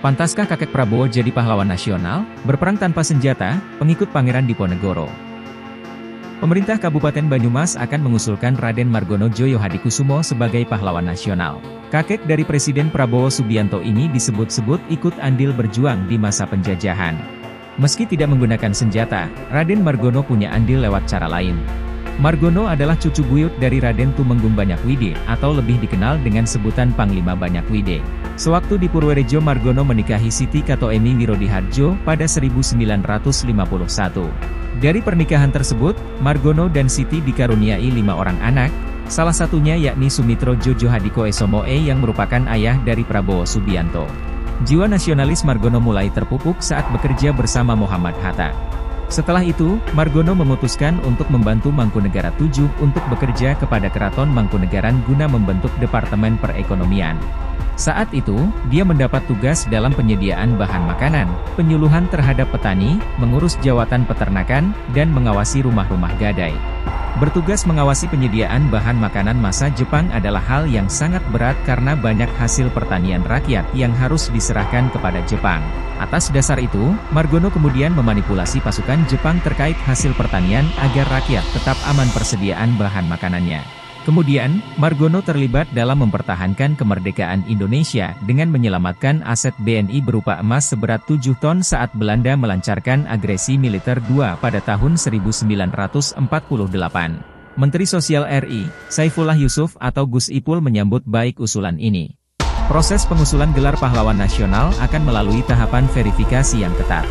Pantaskah kakek Prabowo jadi pahlawan nasional, berperang tanpa senjata, pengikut Pangeran Diponegoro? Pemerintah Kabupaten Banyumas akan mengusulkan Raden Margono Djoyo Hadikusumo sebagai pahlawan nasional. Kakek dari Presiden Prabowo Subianto ini disebut-sebut ikut andil berjuang di masa penjajahan. Meski tidak menggunakan senjata, Raden Margono punya andil lewat cara lain. Margono adalah cucu buyut dari Raden Tumenggung Banyakwide, atau lebih dikenal dengan sebutan Panglima Banyakwide. Sewaktu di Purworejo, Margono menikahi Siti Katoemi Wirodihardjo pada 1951. Dari pernikahan tersebut, Margono dan Siti dikaruniai 5 orang anak, salah satunya yakni Sumitro Djojo Hadikusumo yang merupakan ayah dari Prabowo Subianto. Jiwa nasionalis Margono mulai terpupuk saat bekerja bersama Muhammad Hatta. Setelah itu, Margono memutuskan untuk membantu Mangkunegara VII untuk bekerja kepada Keraton Mangkunegaran guna membentuk Departemen Perekonomian. Saat itu, dia mendapat tugas dalam penyediaan bahan makanan, penyuluhan terhadap petani, mengurus jawatan peternakan, dan mengawasi rumah-rumah gadai. Bertugas mengawasi penyediaan bahan makanan masa Jepang adalah hal yang sangat berat karena banyak hasil pertanian rakyat yang harus diserahkan kepada Jepang. Atas dasar itu, Margono kemudian memanipulasi pasukan Jepang terkait hasil pertanian agar rakyat tetap aman persediaan bahan makanannya. Kemudian, Margono terlibat dalam mempertahankan kemerdekaan Indonesia dengan menyelamatkan aset BNI berupa emas seberat 7 ton saat Belanda melancarkan agresi militer II pada tahun 1948. Menteri Sosial RI, Saifullah Yusuf atau Gus Ipul menyambut baik usulan ini. Proses pengusulan gelar pahlawan nasional akan melalui tahapan verifikasi yang ketat.